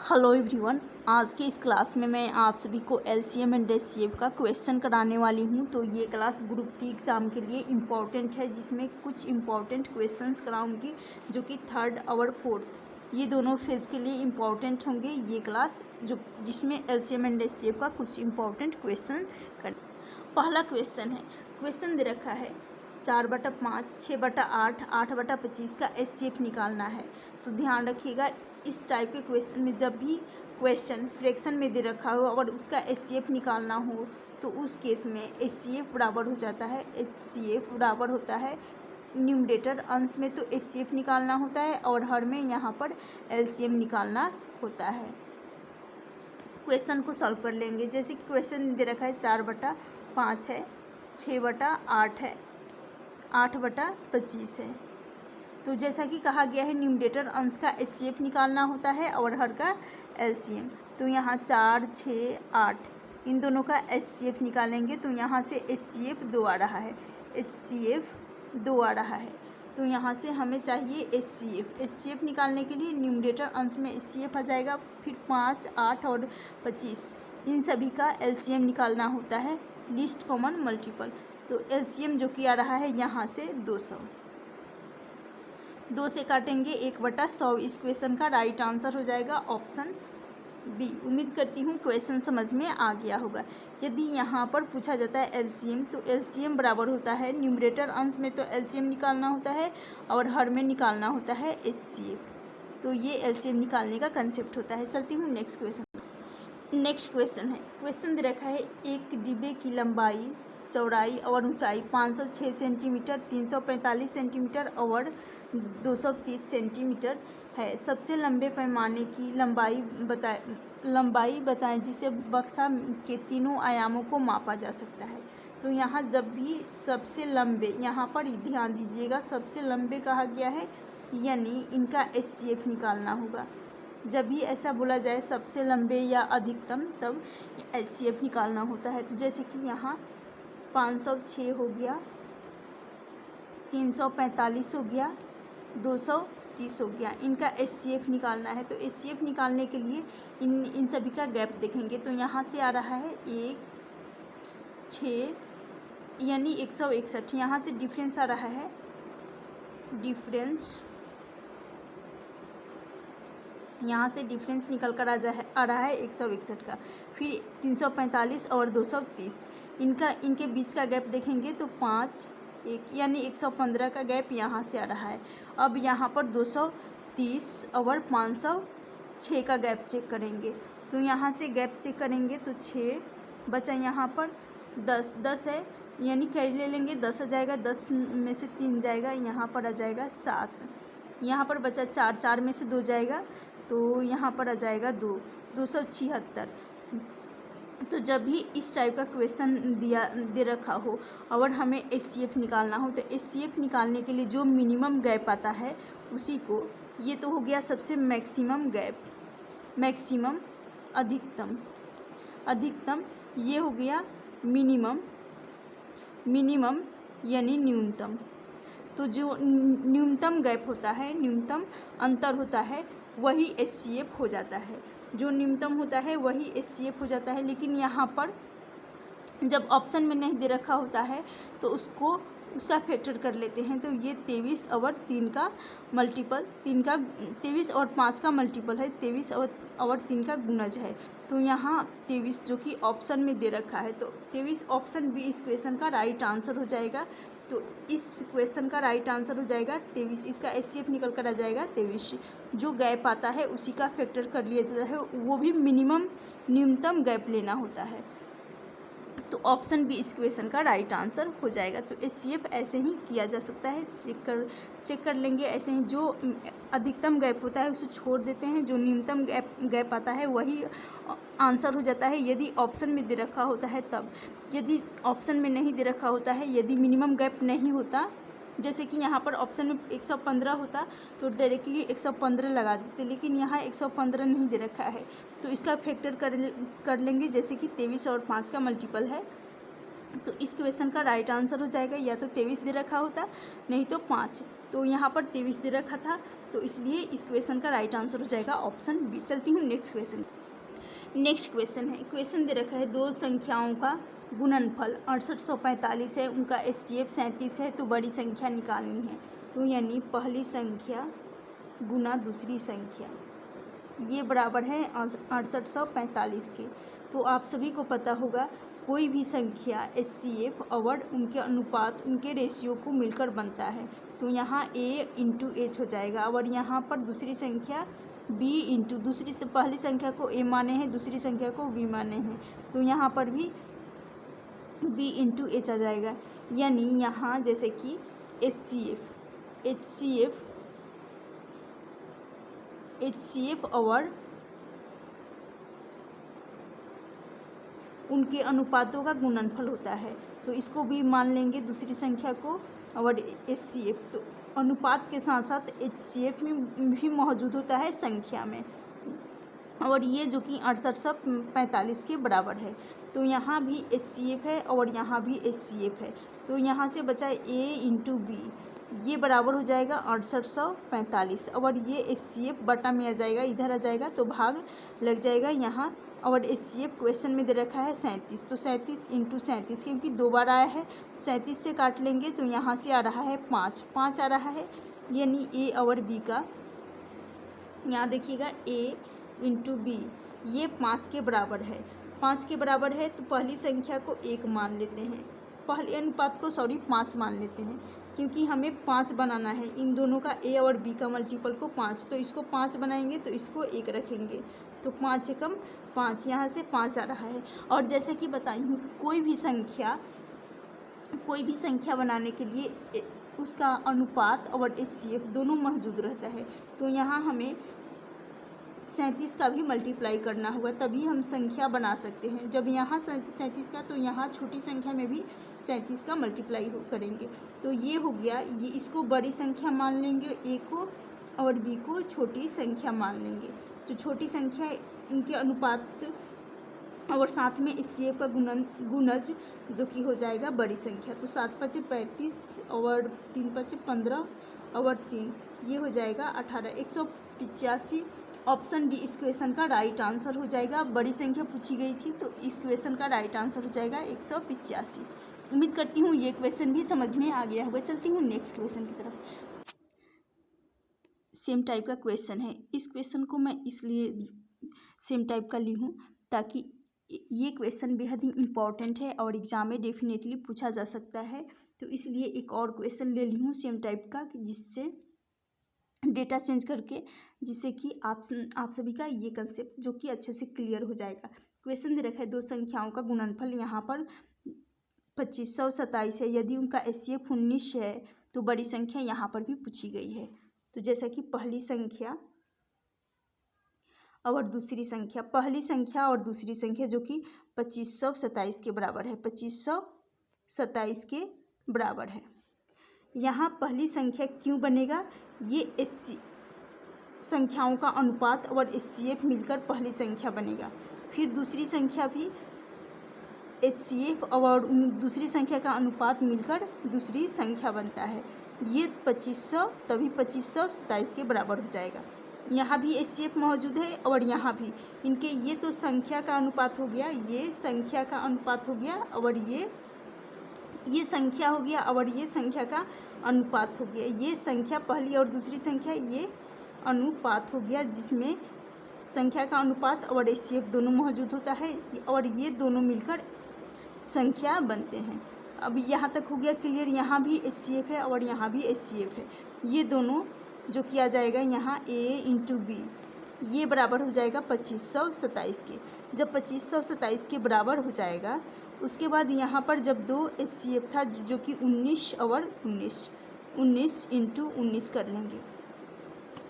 Hello everyone. आज की इस क्लास में मैं आप सभी को एलसीएम एंड एचसीएफ का क्वेश्चन कराने वाली हूं। तो ये क्लास ग्रुप टी एग्ज़ाम के लिए इम्पॉर्टेंट है, जिसमें कुछ इम्पॉर्टेंट क्वेश्चंस कराऊंगी जो कि थर्ड और फोर्थ ये दोनों फेज़ के लिए इम्पॉर्टेंट होंगे। ये क्लास जिसमें एलसीएम एंड एचसीएफ का कुछ इम्पॉर्टेंट क्वेश्चन कर। पहला क्वेश्चन है, क्वेश्चन दे रखा है 4/5, 6/8, 8/25 का एचसीएफ निकालना है। तो ध्यान रखिएगा, इस टाइप के क्वेश्चन में जब भी क्वेश्चन फ्रैक्शन में दे रखा हो और उसका एचसीएफ निकालना हो तो उस केस में एचसीएफ बराबर हो जाता है, एचसीएफ बराबर होता है न्यूमरेटर अंश में तो एचसीएफ निकालना होता है और हर में यहाँ पर एलसीएम निकालना होता है। क्वेश्चन को सॉल्व कर लेंगे। जैसे कि क्वेश्चन दे रखा है 4/5 है, 6/8 है, 8/25 है। तो जैसा कि कहा गया है न्यूमरेटर अंश का एचसीएफ निकालना होता है और हर का एलसीएम। तो यहाँ 4, 6, 8 इन दोनों का एचसीएफ निकालेंगे तो यहाँ से एचसीएफ 2 आ रहा है, एचसीएफ 2 आ रहा है। तो यहाँ से हमें चाहिए एचसीएफ निकालने के लिए न्यूमरेटर अंश में एचसीएफ आ जाएगा, फिर 5, 8 और 25 इन सभी का एलसीएम निकालना होता है, लीस्ट कॉमन मल्टीपल। तो एलसीएम जो कि आ रहा है यहाँ से 200, 2 से काटेंगे 1/100। इस क्वेश्चन का राइट आंसर हो जाएगा ऑप्शन बी। उम्मीद करती हूँ क्वेश्चन समझ में आ गया होगा। यदि यहाँ पर पूछा जाता है एलसीएम तो एलसीएम बराबर होता है न्यूमरेटर अंश में तो एलसीएम निकालना होता है और हर में निकालना होता है एचसीएफ। तो ये एलसीएम निकालने का कंसेप्ट होता है। चलती हूँ नेक्स्ट क्वेश्चन। नेक्स्ट क्वेश्चन है, क्वेश्चन दे रखा है एक डिब्बे की लंबाई, चौड़ाई और ऊंचाई 506 सेंटीमीटर, 345 सेंटीमीटर और 230 सेंटीमीटर है। सबसे लंबे पैमाने की लंबाई बताएं जिसे बक्सा के तीनों आयामों को मापा जा सकता है। तो यहाँ जब भी सबसे लंबे, यहाँ पर ध्यान दीजिएगा, सबसे लंबे कहा गया है यानी इनका एचसीएफ निकालना होगा। जब भी ऐसा बोला जाए सबसे लंबे या अधिकतम तब एचसीएफ निकालना होता है। तो जैसे कि यहाँ 506 हो गया, 345 हो गया, 230 हो गया, इनका एचसीएफ निकालना है। तो एचसीएफ निकालने के लिए इन सभी का गैप देखेंगे। तो यहाँ से आ रहा है 1, 6 यानी 161। यहाँ से डिफरेंस आ रहा है, यहाँ से डिफरेंस निकल कर आ रहा है 161 का। फिर 345 और 230 इनके बीच का गैप देखेंगे तो 5, 1 यानी 115 का गैप यहाँ से आ रहा है। अब यहाँ पर 230 और 506 का गैप चेक करेंगे। तो यहाँ से गैप चेक करेंगे तो 6 बचा, यहाँ पर 10 है यानी कैरी ले लेंगे, 10 आ जाएगा, 10 में से 3 जाएगा, यहाँ पर आ जाएगा 7, यहाँ पर बचा 4, 4 में से 2 जाएगा तो यहाँ पर आ जाएगा 276। तो जब भी इस टाइप का क्वेश्चन दे रखा हो और हमें एचसीएफ निकालना हो तो एचसीएफ निकालने के लिए जो मिनिमम गैप आता है उसी को, ये तो हो गया सबसे मैक्सिमम गैप, मैक्सिमम अधिकतम ये हो गया मिनिमम यानी न्यूनतम। तो जो न्यूनतम गैप होता है, न्यूनतम अंतर होता है, वही एचसीएफ हो जाता है। जो न्यूनतम होता है वही एचसीएफ हो जाता है। लेकिन यहाँ पर जब ऑप्शन में नहीं दे रखा होता है तो उसका फैक्टर कर लेते हैं। तो ये 23 और 3 का मल्टीपल, 23 और 5 का मल्टीपल है, 23 और 3 का गुणज है। तो यहाँ 23 जो कि ऑप्शन में दे रखा है, तो 23 ऑप्शन बी इस क्वेश्चन का राइट आंसर हो जाएगा। तो इस क्वेश्चन का राइट आंसर हो जाएगा 23। इसका एचसीएफ निकल कर आ जाएगा 23। जो गैप आता है उसी का फैक्टर कर लिया जाता है, वो भी न्यूनतम गैप लेना होता है। तो ऑप्शन बी इस क्वेश्चन का राइट आंसर हो जाएगा। तो एचसीएफ ऐसे ही किया जा सकता है, चेक कर लेंगे। ऐसे ही जो अधिकतम गैप होता है उसे छोड़ देते हैं, जो न्यूनतम गैप आता है वही आंसर हो जाता है यदि ऑप्शन में दे रखा होता है तब। यदि ऑप्शन में नहीं दे रखा होता है, यदि मिनिमम गैप नहीं होता, जैसे कि यहाँ पर ऑप्शन में 115 होता तो डायरेक्टली 115 लगा देते, लेकिन यहाँ 115 नहीं दे रखा है तो इसका फैक्टर कर लेंगे। जैसे कि 23 और 5 का मल्टीपल है तो इस क्वेश्चन का राइट आंसर हो जाएगा या तो 23 दे रखा होता, नहीं तो 5। तो यहाँ पर 23 दे रखा था तो इसलिए इस क्वेश्चन का राइट आंसर हो जाएगा ऑप्शन बी। चलती हूँ नेक्स्ट क्वेश्चन। नेक्स्ट क्वेश्चन है, क्वेश्चन दे रखा है दो संख्याओं का गुणनफल 6845 है, उनका एचसीएफ 37 है, तो बड़ी संख्या निकालनी है। तो यानी पहली संख्या गुना दूसरी संख्या, ये बराबर है 6845 के। तो आप सभी को पता होगा कोई भी संख्या एचसीएफ और उनके अनुपात, उनके रेशियो को मिलकर बनता है। तो यहाँ a इंटू एच हो जाएगा, और यहाँ पर दूसरी संख्या b इंटू दूसरी से पहली संख्या को a माने हैं, दूसरी संख्या को b माने हैं, तो यहाँ पर भी b इंटू एच आ जाएगा। यानी यहाँ जैसे कि एचसीएफ और उनके अनुपातों का गुणनफल होता है, तो इसको भी मान लेंगे दूसरी संख्या को और एचसीएफ। तो अनुपात के साथ साथ एचसीएफ में भी मौजूद होता है संख्या में, और ये जो कि 6845 के बराबर है। तो यहाँ भी एचसीएफ है और यहाँ भी एचसीएफ है, तो यहाँ से बचा a इंटू बी, ये बराबर हो जाएगा 6845, और ये एचसीएफ बटा में आ जाएगा, इधर आ जाएगा तो भाग लग जाएगा यहाँ। और एचसीएफ क्वेश्चन में दे रखा है 37, तो 37 इंटू 37, क्योंकि दो बार आया है 37 से काट लेंगे तो यहाँ से आ रहा है 5 आ रहा है, यानी ए और बी का, यहाँ देखिएगा a इंटू बी ये 5 के बराबर है। 5 के बराबर है तो पहली संख्या को 1 मान लेते हैं, पहले अनुपात को 5 मान लेते हैं, क्योंकि हमें 5 बनाना है। इन दोनों का a और b का मल्टीपल को 5, तो इसको 5 बनाएंगे तो इसको 1 रखेंगे, तो 5 एकम 5, यहाँ से 5 आ रहा है। और जैसे कि बताई हूँ कोई भी संख्या बनाने के लिए उसका अनुपात और एचसीएफ दोनों मौजूद रहता है। तो यहाँ हमें 37 का भी मल्टीप्लाई करना होगा, तभी हम संख्या बना सकते हैं। जब यहाँ 37 का, तो यहाँ छोटी संख्या में भी 37 का मल्टीप्लाई करेंगे। तो ये हो गया, ये इसको बड़ी संख्या मान लेंगे a को, और b को छोटी संख्या मान लेंगे। तो छोटी संख्या उनके अनुपात और साथ में एचसीएफ का गुणज जो कि हो जाएगा बड़ी संख्या। तो 7 × 5 = 35 और 3 × 5 = 15 और 3 ये हो जाएगा 18, 185। ऑप्शन डी इस क्वेश्चन का राइट आंसर हो जाएगा। बड़ी संख्या पूछी गई थी तो इस क्वेश्चन का राइट आंसर हो जाएगा 185। उम्मीद करती हूँ ये क्वेश्चन भी समझ में आ गया होगा। चलती हूँ नेक्स्ट क्वेश्चन की तरफ। सेम टाइप का क्वेश्चन है, इस क्वेश्चन को मैं इसलिए सेम टाइप का ली हूँ ताकि ये क्वेश्चन बेहद ही इम्पॉर्टेंट है और एग्ज़ाम में डेफिनेटली पूछा जा सकता है। तो इसलिए एक और क्वेश्चन ले ली हूँ सेम टाइप का, जिससे डेटा चेंज करके, जिससे कि आप सभी का ये कंसेप्ट जो कि अच्छे से क्लियर हो जाएगा। क्वेश्चन दे रखा है दो संख्याओं का गुणनफल यहाँ पर 2527 है, यदि उनका एचसीएफ 19 है तो बड़ी संख्या यहाँ पर भी पूछी गई है। तो जैसा कि पहली संख्या और दूसरी संख्या जो कि 2527 के बराबर है, 2527 के बराबर है। यहाँ पहली संख्या क्यों बनेगा, ये संख्याओं का अनुपात और एचसीएफ मिलकर पहली संख्या बनेगा। फिर दूसरी संख्या भी एचसीएफ और दूसरी संख्या का अनुपात मिलकर दूसरी संख्या बनता है, ये 2500, तभी 2527 के बराबर हो जाएगा। यहाँ भी एचसीएफ मौजूद है और यहाँ भी, इनके ये तो संख्या का अनुपात हो गया, ये संख्या का अनुपात हो गया, और ये संख्या हो गया और ये संख्या का अनुपात हो गया। ये संख्या पहली और दूसरी संख्या ये अनुपात हो गया, जिसमें संख्या का अनुपात और एचसीएफ दोनों मौजूद होता है, और ये दोनों मिलकर संख्या बनते हैं। अब यहाँ तक हो गया क्लियर। यहाँ भी एचसीएफ है और यहाँ भी एचसीएफ है, ये दोनों जो किया जाएगा यहाँ a इंटू बी, ये बराबर हो जाएगा 2527 के। जब 2527 के बराबर हो जाएगा, उसके बाद यहाँ पर जब दो एचसीएफ था जो कि 19 और 19 इंटू 19 कर लेंगे,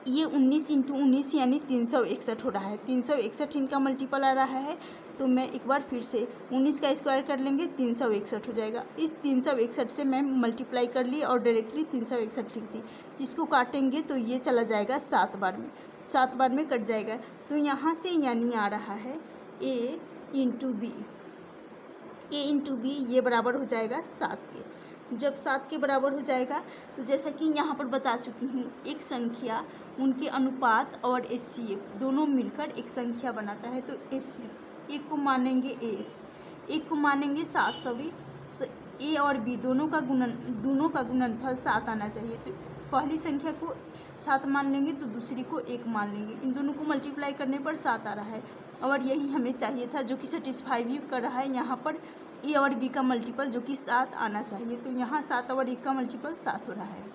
ये 19 इंटू 19 यानी 361 हो रहा है। 361 इनका मल्टीपल आ रहा है, तो मैं एक बार फिर से 19 का स्क्वायर कर लेंगे, 361 हो जाएगा। इस 361 से मैं मल्टीप्लाई कर ली और डायरेक्टली 361 लिख दी। इसको काटेंगे तो ये चला जाएगा 7 बार में, 7 बार में कट जाएगा। तो यहाँ से यानी आ रहा है a इंटू बी, ये बराबर हो जाएगा 7 के। जब 7 के बराबर हो जाएगा, तो जैसा कि यहाँ पर बता चुकी हूँ, एक संख्या उनके अनुपात और HCF दोनों मिलकर एक संख्या बनाता है। तो एक को मानेंगे एक को मानेंगे 7 सभी A और B दोनों का गुणनफल 7 आना चाहिए। तो पहली संख्या को 7 मान लेंगे तो दूसरी को 1 मान लेंगे। इन दोनों को मल्टीप्लाई करने पर 7 आ रहा है और यही हमें चाहिए था, जो कि सेटिस्फाई भी कर रहा है। यहाँ पर A और B का मल्टीपल जो कि 7 आना चाहिए। तो यहाँ 7 और 1 का मल्टीपल 7 हो रहा है।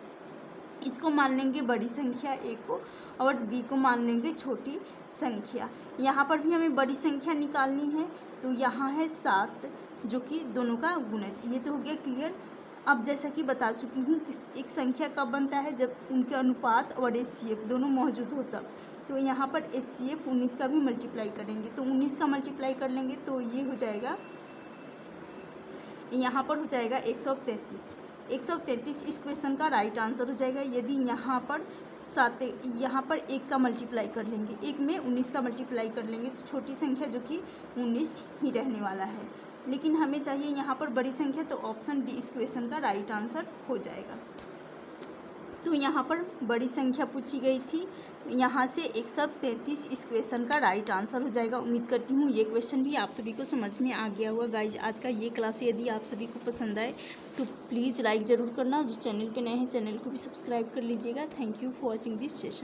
इसको मान लेंगे बड़ी संख्या A को और B को मान लेंगे छोटी संख्या। यहाँ पर भी हमें बड़ी संख्या निकालनी है। तो यहाँ है 7 जो कि दोनों का गुणज। ये तो हो गया क्लियर। अब जैसा कि बता चुकी हूँ कि एक संख्या कब बनता है, जब उनके अनुपात और HCF दोनों मौजूद हो तब। तो यहाँ पर HCF 19 का भी मल्टीप्लाई करेंगे। तो 19 का मल्टीप्लाई कर लेंगे तो ये हो जाएगा, यहाँ पर हो जाएगा 133। 133 इस क्वेश्चन का राइट आंसर हो जाएगा। यदि यहाँ पर 1 का मल्टीप्लाई कर लेंगे, 1 में 19 का मल्टीप्लाई कर लेंगे तो छोटी संख्या जो कि 19 ही रहने वाला है। लेकिन हमें चाहिए यहाँ पर बड़ी संख्या, तो ऑप्शन डी इस क्वेश्चन का राइट आंसर हो जाएगा। तो यहाँ पर बड़ी संख्या पूछी गई थी, यहाँ से 133 इस क्वेश्चन का राइट आंसर हो जाएगा। उम्मीद करती हूँ ये क्वेश्चन भी आप सभी को समझ में आ गया होगा। गाइज आज का ये क्लास यदि आप सभी को पसंद आए तो प्लीज़ लाइक ज़रूर करना। जो चैनल पे नए हैं चैनल को भी सब्सक्राइब कर लीजिएगा। Thank you for watching this session.